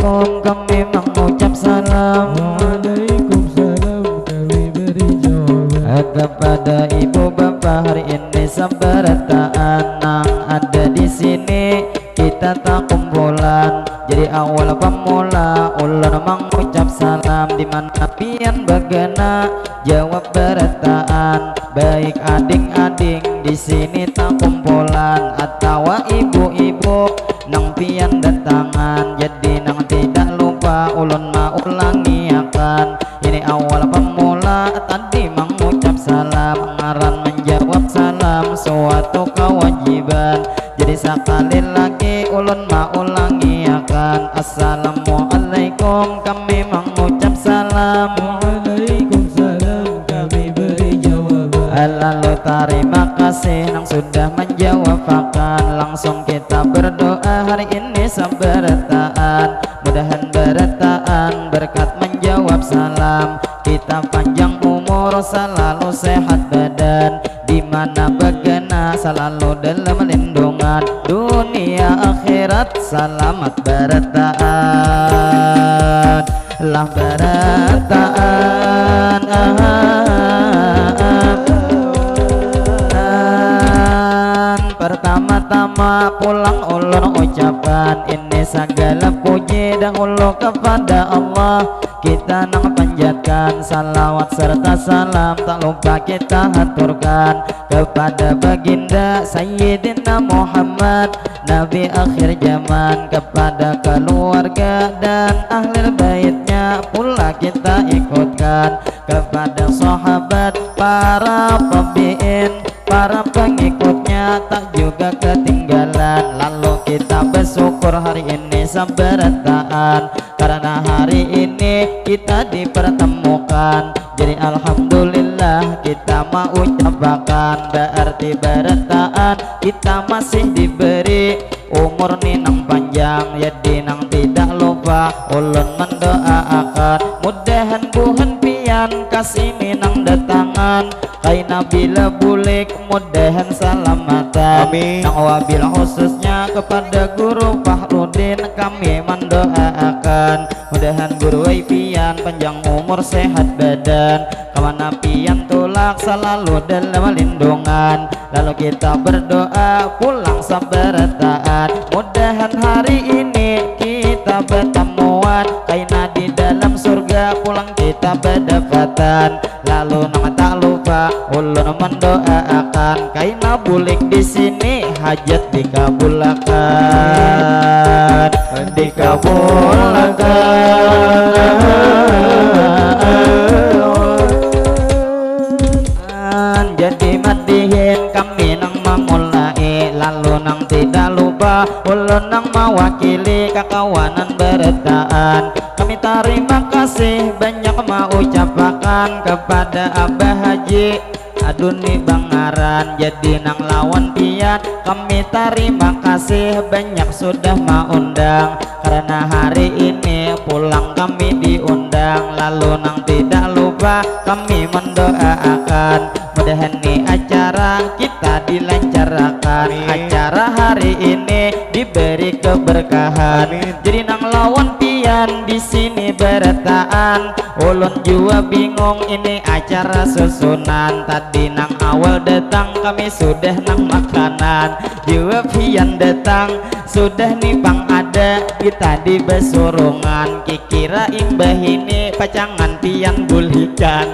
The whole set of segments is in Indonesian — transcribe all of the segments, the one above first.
Assalamualaikum kami mengucap salam. Waalaikumsalam kami beri jawaban. Kepada ibu bapak hari ini seberataan nang ada di sini kita tak kumpulan. Jadi awal pemula ulun mengucap salam di mana pian bagana jawab berataan. Baik ading-ading di sini tak kumpulan atau ibu-ibu nang pian datangan. Jadi nang tidak lupa ulun mau ulangi akan ini awal pemula tadi mengucap salam ngaran menjawab salam suatu kewajiban. Jadi sekali lagi ulun mau ulangi akan Assalamualaikum kami mengucap salam. Waalaikumsalam kami beri jawaban. Lalu terima kasih yang sudah menjawab akan langsung kita berdoa hari ini seberataan. Mudahan berataan berkat menjawab salam kita panjang umur selalu sehat badan dimana bagana selalu dalam lindungan dunia akhirat. Selamat berataan lah berataan pertama-tama pulang ulun ucapan ini segala puji dahulu kepada Allah. Kita nang panjatkan salawat serta salam tak lupa kita haturkan kepada baginda Sayyidina Muhammad Nabi akhir zaman, kepada keluarga dan ahli baitnya pula kita ikutkan, kepada sahabat para pembiin para pengikutnya tak juga ketinggalan. Lalu kita bersyukur hari ini seberataan karena hari ini kita dipertemukan. Jadi alhamdulillah kita mau ucapkan berarti berataan kita masih diberi umur ninang panjang. Jadi nang tidak lupa ulun mendoakan mudahan buhan pian kasih minang datangan kaina bila bulik mudahan salamatan. Amin. Nang wabil khususnya kepada guru Fahrudin kami mendoakan mudahan guru pian panjang umur sehat badan kemana pian tulak selalu dalam lindungan. Lalu kita berdoa pulang sabarataan mudahan hari ini kita bertemuan kaina di dalam surga pulang kita berdapatan. Lalu nang tak lupa ulun mendoakan kaina bulik di sini hajat dikabulkan jadi madihin kami nang memulai. Lalu nang tidak lupa ulun nang mewakili kekawanan berataan kami terima kasih banyak mau ucapkan kepada Abah Haji Aduni Bangaran. Jadi nang lawan pian kami terima kasih banyak sudah mengundang karena hari ini pulang kami diundang. Lalu nang tidak lupa kami mendoakan mudahan nih acara kita dilancarkan. Acara hari ini diberi keberkahan. Jadi nang lawan pian di sini berataan ulun juga bingung ini acara susunan. Tadi nang awal datang kami sudah nang makanan juga pian datang sudah nih pang ada kita di besurungan kikira imbah ini pacangan pian bulikan.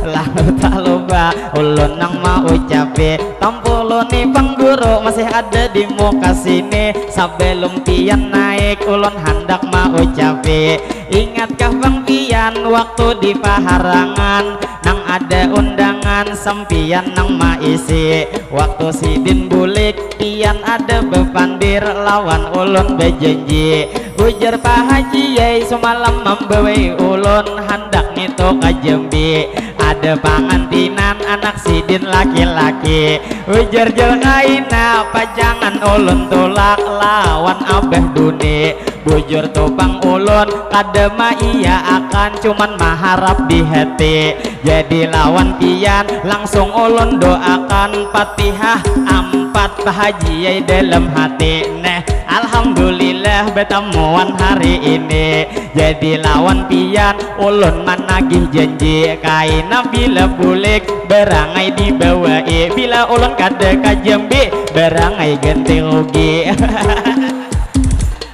Lalu tak lupa ulun nang mau ucape tampulun nih pang guru masih ada di muka sini sebelum pian naik ulun hendak mau ucape ingatkah bang pian waktu di paharangan nang ada undangan sempian nang maisi waktu sidin bulik pian ada bepandir lawan ulun bejanji ujar Pak Haji yai semalam membawai ulun hendak nito ka Jambi ada pangantinan anak sidin laki-laki ujar jel kaina pajangan ulun tolak lawan Abah Duni bujur topang ulun kadema iya akan cuman maharap di hati. Jadi lawan pian langsung ulun doakan Fatihah 4 Pak Haji dalam hati neh Alhamdulillah bertemuan hari ini. Jadi lawan pian ulun managih janji, kaina bila bulik berangai dibawai, bila ulun kada kajembi berangai ganti rugi.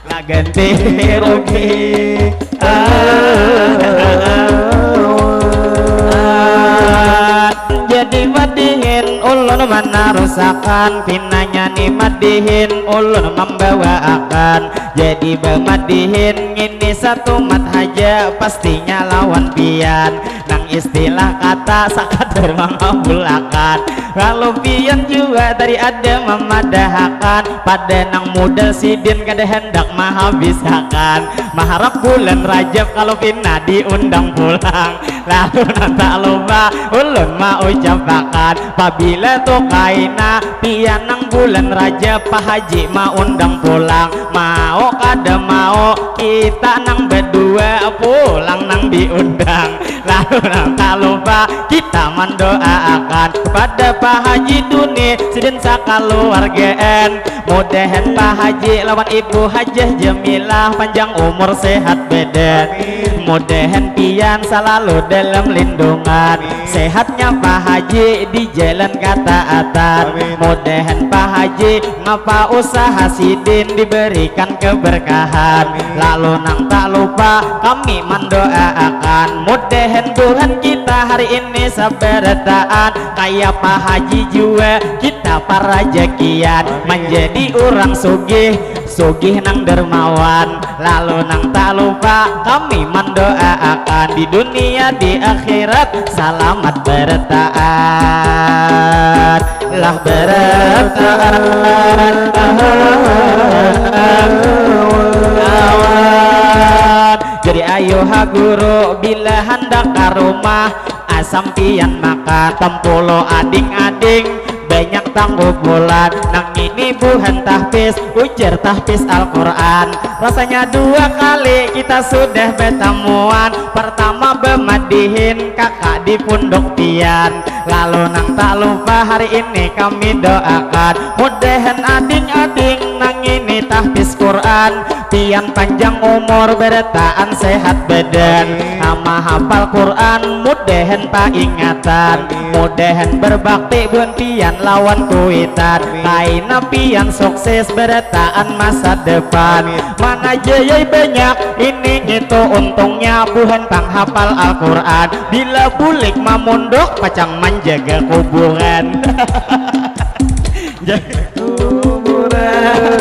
Lah ganti rugi. Jadi madihin ulun mana rusakan, pinanya nih madihin ulun membawa akan. Jadi bermadihin ini satu mat haja, pastinya lawan pian. Nang istilah kata sakadar mengabulakan. Kalau pian juga tadi ada memadahakan, pada nang modal sidin kada hendak menghabiskan. Maharap bulan Rajab kalau pina diundang pulang. Lalu nanti lupa ulun mau ucapakan, pabila tu kaina pian nang bulan Rajab Pak Haji mau undang pulang. Mau kada mau kita nang berdua pulang nang diundang. Lalu nanti lupa kita mendoakan kepada Pak Haji Duni sidin sakaluargaan. Mudahan Pak Haji lawan Ibu Hajah Jamilah panjang umur sehat badan. Mudahan pian selalu dalam lindungan, sehatnya Pak Haji di jalan ketaatan. Mudahan Pak Haji ngapa usaha sidin diberikan keberkahan. Lalu nang tak lupa kami mendoakan, mudahan Tuhan kita hari ini sabarataan kayak Pak Haji juga kita para jakian menjadi orang sugih sugih nang dermawan. Lalu nang tak lupa kami mendoakan di dunia di akhirat selamat bertaat lah bertaat. Jadi ayo ha guru bila hendak ke rumah asam pian makan tempulo ading-ading banyak tangguh bulan. Nang ini buhan tahfiz ujar tahfiz Al-Quran. Rasanya dua kali kita sudah bertemuan. Pertama bermadihin kakak di punduk pian. Lalu nang tak lupa hari ini kami doakan, mudahan ading-ading nang ini tahfiz Quran, pian panjang umur bertaan sehat badan, ama hafal Quran mudahan pak ingatan, mudahan berbakti bun pian lawan kuitan, kaina pian sukses bertaan masa depan. Mana jayai banyak ini gitu untungnya buhan pang hafal Al-Quran, bila bulik mamundok pacang menjaga kuburan. Jaga kuburan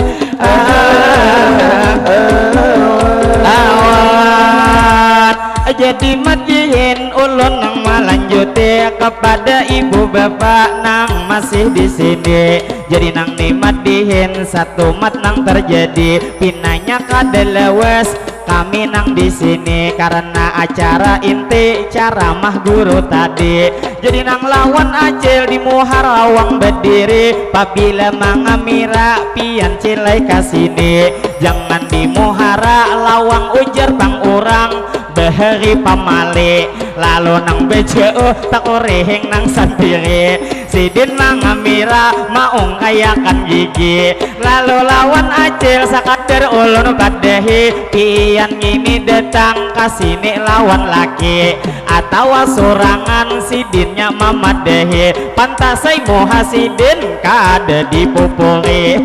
awan. Jadi matihin ulun nang melanjuti kepada ibu bapak nang masih di sini. Jadi nang nimadihin satu mat nang terjadi pinanya kada lewas kami nang di sini karena acara inti ceramah guru tadi. Jadi nang lawan acil di muhar lawang berdiri, apabila mangamira pian cilai kasini. Jangan di muhara lawang ujar bang orang bahari pamali, lalu nang bejo tak oreheng nang sendiri. Sidin mangamira maung kayakan gigi, lalu lawan acil sakadar ulun badahi pian ini datang kasini lawan laki atau surangan sidinnya mamadahi pantasai moha sidin kada dipupuri.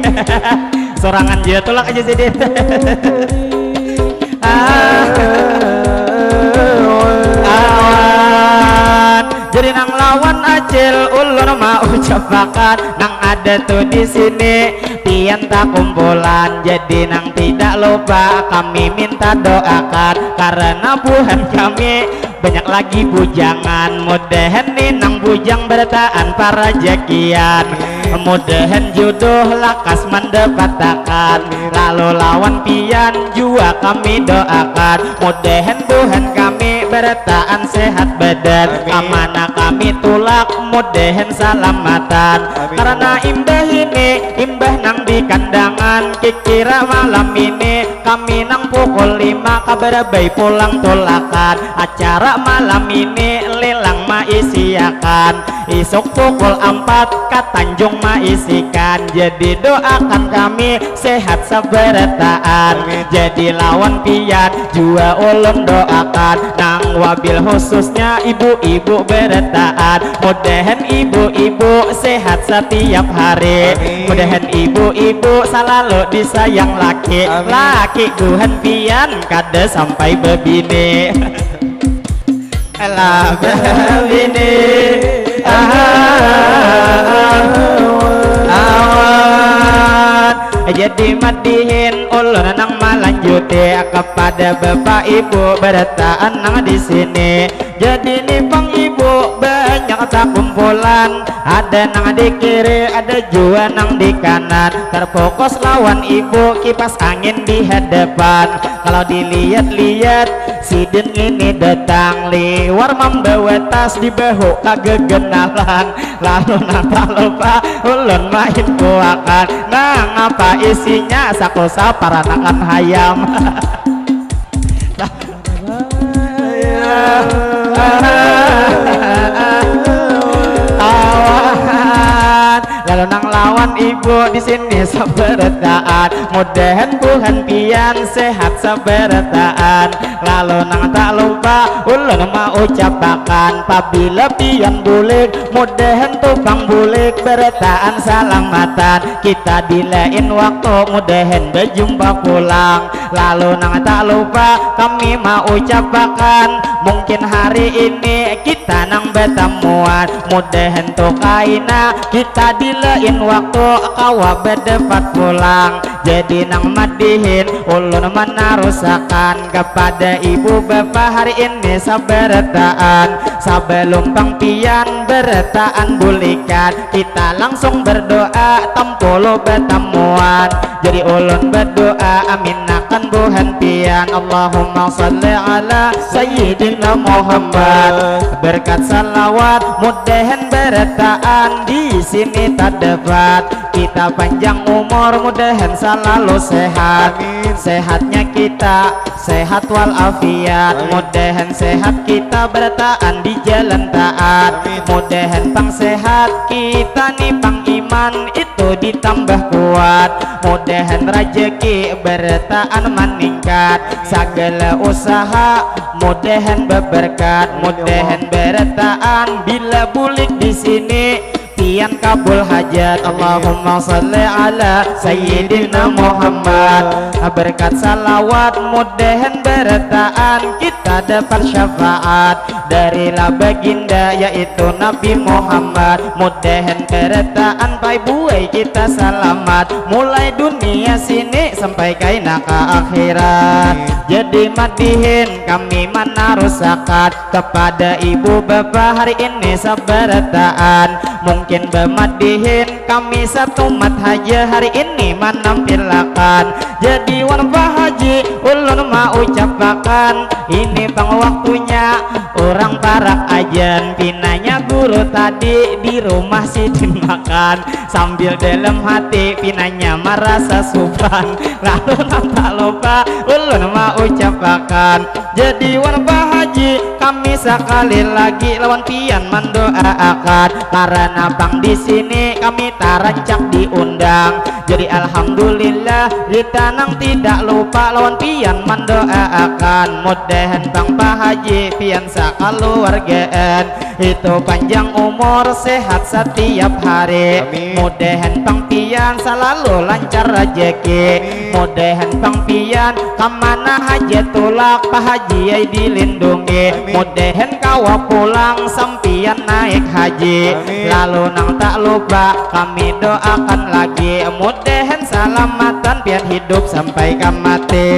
Sorangan dia tolak aja sidin. Jadi nang lawan acil ulun mau ucapakan nang ada tuh di sini pian tak kumpulan. Jadi nang tidak lupa kami minta doakan karena buhan kami banyak lagi bujangan. Mudahan nih nang bujang bertaan para jakian, mudahan jodoh lakas mendapatkan. Lalu lawan pian juga kami doakan, mudahan Tuhan kami bertaan sehat badan, amanah kami tulak mudahan salamatan. Karena imbah ini imbah nang di kandangan, kikira malam ini kami nang pukul 5 kabar bayi pulang tolakan. Acara malam ini lelang maisiakan. Isuk pukul 4 ke Tanjung maisikan. Jadi doakan kami sehat sabarataan. Jadi lawan pian jua ulun doakan. Nang wabil khususnya ibu-ibu berataan. Mudahan ibu-ibu sehat setiap hari. Mudahan ibu-ibu selalu disayang laki. Laki Tuhan pian kada sampai bebini. Alah bebini awan. Jadi madihin ulun nang melanjuti kepada bapak ibu berataan nang di sini. Jadi nih bang ibu banyak tak kumpulan. Ada nang di kiri, ada juga nang di kanan. Terfokus lawan ibu kipas angin di hadapan. Kalau dilihat-lihat sidin ini datang liwar membawa tas di bahu kagegenalan. Lalu nang tak lupa ulun main kuakan. Nang apa isinya sakosa paranakan hayam. Lalu nang lawan ibu di sini sabarataan. Mudahan Tuhan pian sehat sabarataan. Lalu nang tak lupa ulun mau ucapakan apabila pian bulik mudahan tukang bulik berataan salamatan. Kita di lain waktu mudahan berjumpa pulang. Lalu nang tak lupa kami mau ucapakan mungkin hari ini kita nang bertemuan. Mudahan tukaina kita di lain waktu kawa berdebat pulang. Jadi nang madihin ulun menarusakan kepada ibu bapak hari ini sabarataan. Sebelum pang pian berataan bulikan kita langsung berdoa tempolo bertemuan. Jadi ulun berdoa aminakan Tuhan pian. Allahumma salli ala sayyidina Muhammad. Berkat salawat mudahan berataan di sini tak dapat. Kita panjang umur mudahan selalu sehat. Sehatnya kita sehat walafiat. Mudahan sehat kita berataan di jalan taat. Mudahan pang sehat kita nih pang iman itu ditambah kuat. Mudahan rejeki berataan meningkat. Segala usaha mudahan berberkat. Mudahan berataan bila bulik di sini pian kabul hajat. Allahumma salli ala sayyidina Muhammad. Berkat salawat mudahan berataan kita dapat syafaat dari baginda yaitu Nabi Muhammad. Mudahan berataan pai buai kita selamat mulai dunia sini sampai kaina ke akhirat. Jadi madihin kami menarusakan kepada ibu bapak hari ini sabarataan. Mungkin bemadihin kami satu mat haja hari ini menampilakan. Jadi wan haji ulun mau ucapakan ini bang waktunya orang parak ajan. Pinanya guru tadi di rumah sidin makan sambil dalam hati pinanya merasa supan. Lalu tak lupa ulun mau ucapakan jadi wan haji kami sekali lagi lawan pian mendoakan karena bang di sini kami tarancak diundang. Jadi alhamdulillah kita nang tidak lupa lawan pian mendoakan mudahan bang Pak Haji pian sakaluargaan itu panjang umur sehat setiap hari. Mudahan bang pian selalu lancar rezeki. Mudahan bang pian kemana haja tulak Pak Haji ay dilindungi. Mudahan kawa pulang sampian naik haji. Lalu nang tak lupa kami doakan lagi mudahan salamatan pian hidup sampai ke mati.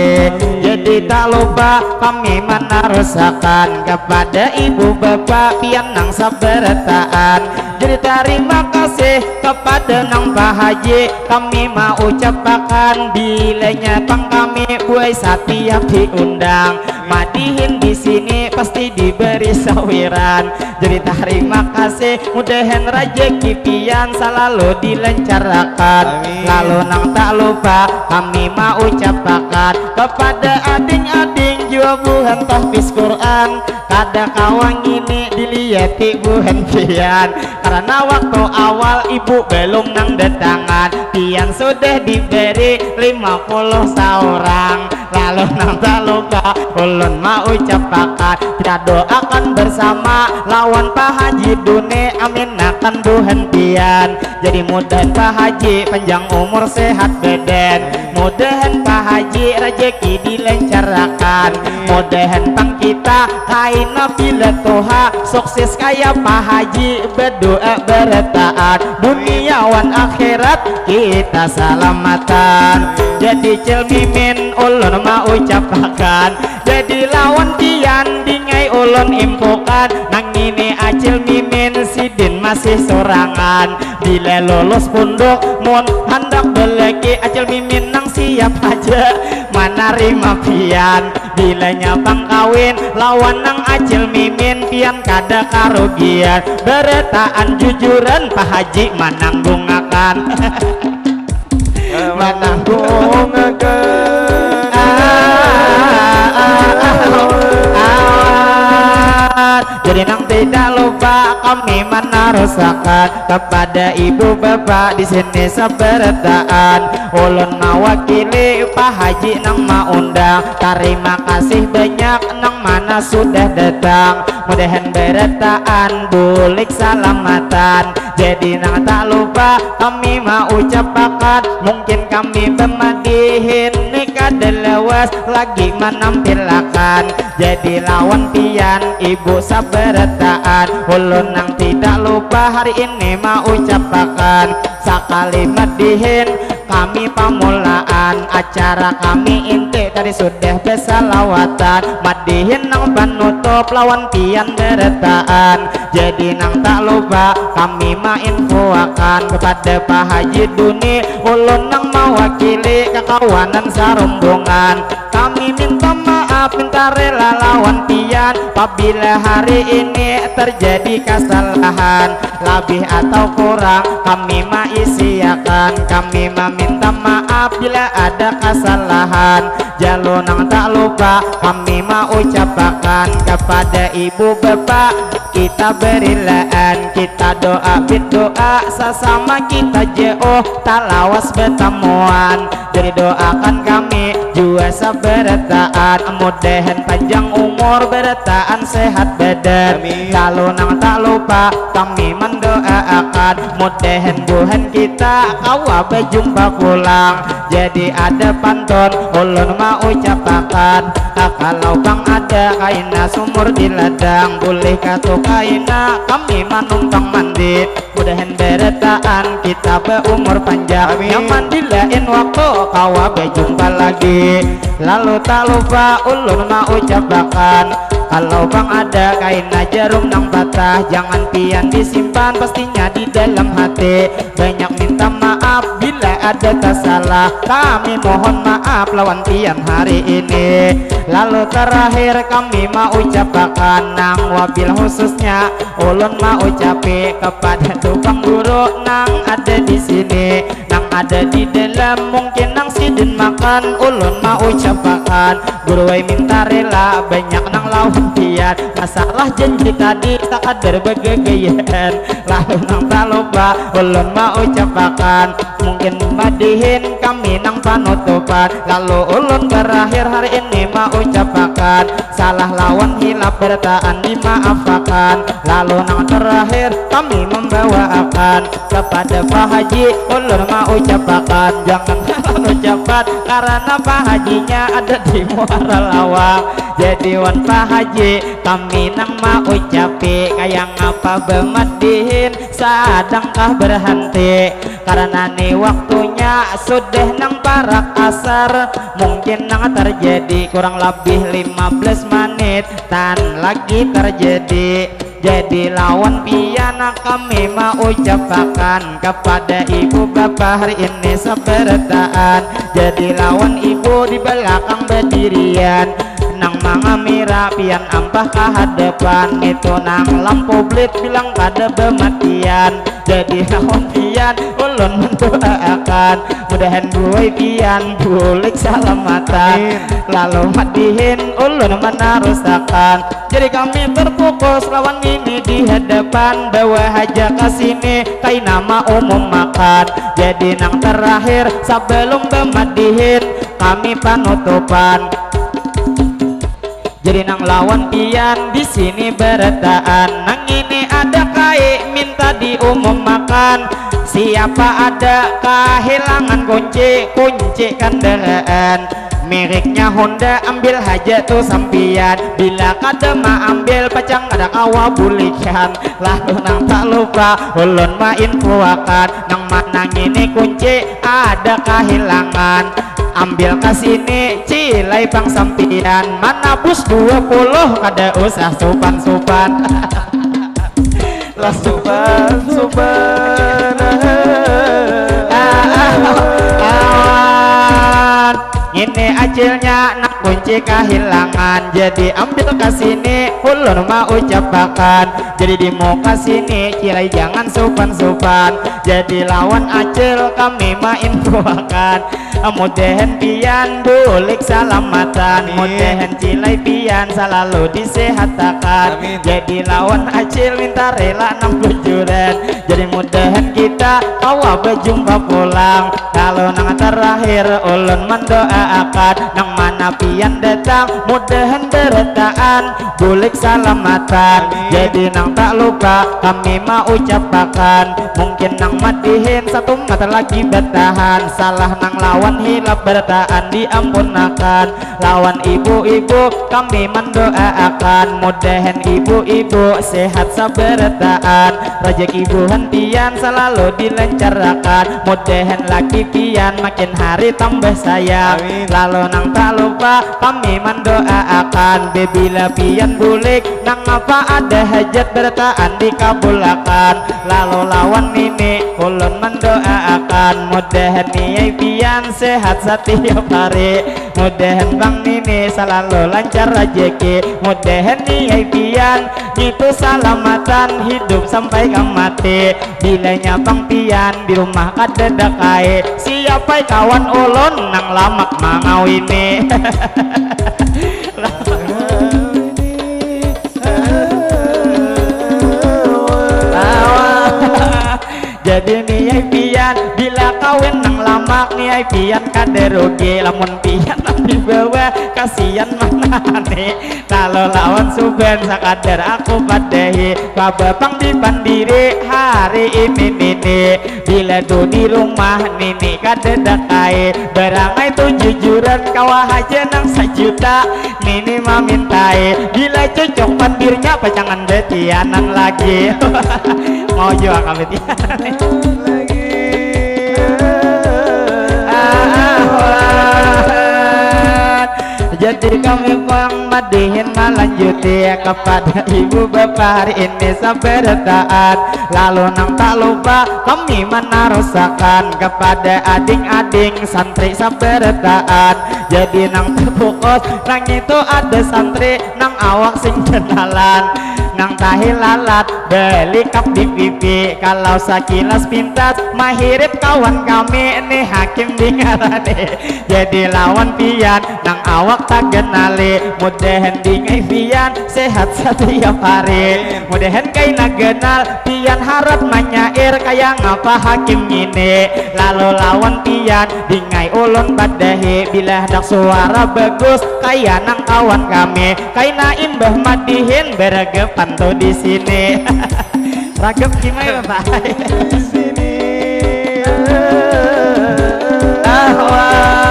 Jadi tak lupa kami menarusakan kepada ibu bapak pian nang sabarataan. Jadi terima kasih kepada nang Pak Haji kami mau ucapakan bilanya pang kami buai setiap diundang. madihin di sini pasti diberi sawiran. Jadi terima kasih mudahan rezeki pian selalu dilancarkan. Lalu nang tak lupa kami mau ucapkan kepada ading-ading jua buhan tahfiz Quran. Kada kawang ini dilihati buhan pian, karena waktu awal ibu belum nang datangan, pian sudah diberi 50 seorang. Lalu nang tak lupa ulun mau ucapkan kita doakan bersama lawan Pak Haji Dune, amin akan Tuhan pian. Jadi mudahan Pak Haji panjang umur sehat badan, mudahan Pak Haji rezeki dilancarkan, mudahan pang kita kaina bila toha sukses kayak Pak Haji, berdoa bertaat duniawan akhirat kita selamatan. Jadi celmimin ulun mau ucapkan, jadi lawan tian dingai ulun impukan, nang ini acil mimin sidin masih sorangan, bila lulus punduk mun hendak beleki acil mimin nang siap aja menerima pian. Bila nyabang kawin lawan nang acil mimin pian kada karugian, beretaan jujuran Pak Haji mananggung akan menanggung jadi nang tidak lupa kami menarusakan kepada ibu bapak di sini seberataan, ulun mewakili Pak Haji nang maundang, terima kasih banyak nang mana sudah datang, mudahan berataan bulik selamatan. Jadi nang tak lupa kami mau ucapkan, mungkin kami pemadihin nikah delawas lagi menampilkan, jadi lawan pian ibu sabarataan, ulun nang tidak lupa hari ini mau ucapkan sekali madihin kami pamulaan acara kami inti tadi sudah besalawatan, madihin nang panutup lawan pian berataan. Jadi nang tak lupa kami infoakan kepada Pak Haji Duni, ulun nang mewakili kekawanan sarumbungan, kami minta maaf minta rela lawan pian apabila hari ini terjadi kesalahan lebih atau kurang, kami isiakan, kami meminta maaf bila ada kesalahan. Jalur nang tak lupa kami mau ucapkan kepada ibu bapak kita berilaan, kita doa berdoa sesama kita jauh tak lawas bertemuan. Jadi doakan kami jua sabarataan, mudahan panjang umur berataan sehat badan. Kalau nang tak lupa kami mendoakan mudahan Tuhan kita kawa berjumpa pulang. Jadi ada pantun ulun mau ucapkan, kalau bang ada kaina sumur di ladang, boleh katu kaina kami manumpang mandi, mudahan berataan kita berumur panjang. Yang mandi lain waktu kawa berjumpa lagi. Lalu tak lupa ulun mau ucapkan, kalau bang ada kaina jarum nang patah, jangan pian disimpan pastinya di dalam hati. Banyak minta maaf bila ada salah, kami mohon maaf lawan pian hari ini. Lalu terakhir kami mau ucapkan nang wabil khususnya ulun mau ucapi kepada tukang guru nang ada di sini, nang ada di dalam mungkin nang sidin makan, ulun mau ucapkan guru minta rela banyak nang lawan pian, masalah janji tadi tak kadar begegayan. Lalu nang tak lupa ulun mau ucapkan mungkin madihin kami nang panutupan. Lalu ulun berakhir hari ini mau ucapkan salah lawan hilap bertaan dimaafkan. Lalu nang terakhir kami membawakan kepada Pak Haji ulun mau ucapkan jangan ucapan karena Pak Hajinya ada di Muara Lawang. Jadi wan Pak Haji kami nang mau ucapi kayak ngapa bemadihin sadangkah berhenti, karena nih waktunya sudah nang parak asar, mungkin nang terjadi kurang lebih 15 menit tan lagi terjadi. Jadi lawan piana kami mau ucapkan kepada ibu bapak hari ini seberataan. Jadi lawan ibu di belakang berdirian nang mangamira pian ampah ke hadapan itu nang lampu blit bilang kada bematian jadi lawan pian ulun mendoakan mudahan gue pian bulik selamatan lalu madihin ulun menarusakan jadi kami terfokus lawan ini di hadapan bawa aja ke sini kai nama umum makan jadi nang terakhir sebelum bemadihin kami penutupan jadi nang lawan pian di sini bertaan nang ini ada kai minta diumum makan siapa ada kehilangan kunci kendaraan miliknya Honda ambil aja tuh sampian bila kada ma ambil pacang ada kawa bulikan lalu nang tak lupa ulun main puakan nang manang ini kunci ada kehilangan ambil kasini cilai bang sampian mana bus 20 kada usah supan lah supan ini acilnya nak kunci kehilangan jadi ambil kasini ulun mau ucapakan jadi di muka sini cilai jangan supan jadi lawan acil kami main buakan mudahan pian bulik selamatan mudahan cilai pian selalu disehatakan jadi lawan acil minta rela 60 juran jadi mudahan kita kawa berjumpa pulang kalau nang terakhir ulun mendoakan nang mana pian datang mudahan beretaan bulik selamatan jadi nang tak lupa kami mau ucapakan mungkin nang madihin satu mata lagi bertahan salah nang lawan hilap bertaan diampunakan lawan ibu-ibu kami mendoakan mudahan ibu-ibu sehat sabertaan rezeki ibu hentian selalu dilancarkan mudahan laki pian makin hari tambah sayang lalu nang tak lupa kami mendoakan bila pian bulik nang apa ada hajat bertaan dikabulkan lalu lawan ini ulun mendoakan mudahan niai pian sehat setiap hari mudahan bang nini selalu lancar rezeki mudahan niai pian itu selamatan hidup sampai ke mati bilanya bang pian di rumah kada dakai siapa kawan ulun nang lamak mangau ini jadi niai pian bila kawin nang lamak niai pian kada rugi lamun pian di bawah kasihan mana nih kalau lawan suben sakadar aku padahi babang di pandiri hari ini nini bila di rumah nini kada dakai barangai 7 juran kawah aja nang 1 juta nini mamintai bila cocok pandirnya pacangan betianan lagi mau jual kami lagi jadi kami pang madihin melanjuti kepada ibu bapak hari ini sabertaan lalu nang tak lupa kami menarusakan kepada ading-ading santri sabertaan jadi nang terfokus nang itu ada santri nang awak sing kenalan nang tahi lalat beli kap di pipi kalau sakilas pintas mahirip kawan kami ini hakim di ngarane jadi lawan pian nang awak tak kenali mudahan di pian sehat setiap hari mudahan kay nagenal pian harap menyair kaya ngapa hakim ini lalu lawan pian di ngai ulun padahi bila dak suara bagus kaya nang kawan kami kay naimbah madihin beregepan tuh di sini ragam gimana Pak di sini ahwan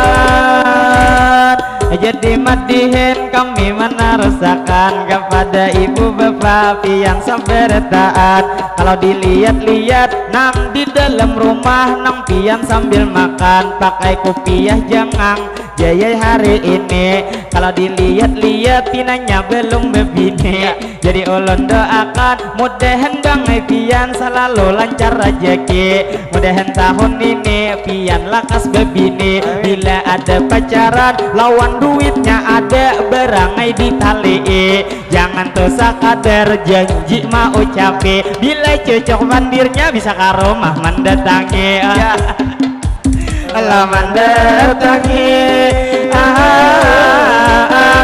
jadi madihin kami menarusakan kepada ibu bapak pian sabertaan kalau dilihat-lihat nang di dalam rumah nang pian sambil makan pakai kopiah jangang jaya hari ini. Kalau dilihat-lihat pinanya belum bebini, jadi ulun doakan mudahan bang pian selalu lancar rezeki. Mudahan tahun ini pian lakas bebini. Bila ada pacaran lawan duitnya ada berangai ditali. Jangan tersak kader janji mau ucapi. Bila cocok mandirnya bisa karo mah mendatangi. Allah mendatangi awan.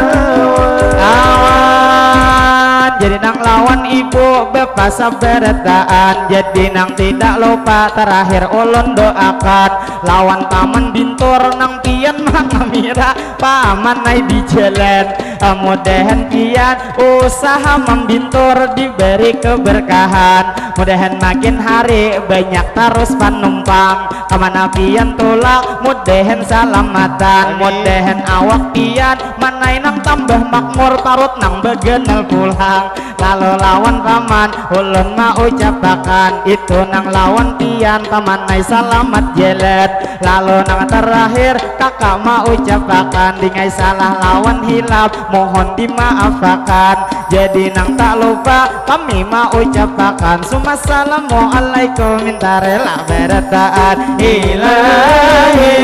Jadi nang lawan ibu bapak sabarataan. Jadi nang tidak lupa terakhir ulun doakan lawan paman bintur nang pian mangamira paman naik di jalan. Mudahan pian usaha membintur diberi keberkahan. Mudahan makin hari banyak terus penumpang. Kemana pian tulak mudahan salamatan. Mudahan awak pian manai nang tambah makmur parut nang begenal pulang. Lalu lawan paman ulun mau ucapakan itu nang lawan pian paman nai selamat jelet. Lalu nang terakhir kakak mau ucapakan dingai salah lawan hilap mohon dimaafkan. Jadi nang tak lupa kami mau ucapakan Assalamualaikum minta rela berataan ilahi.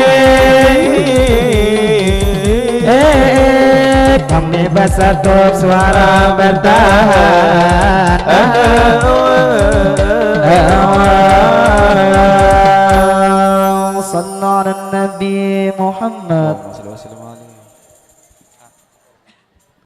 Kami bersatu suara bertahan. Sallallahu Nabi Muhammad.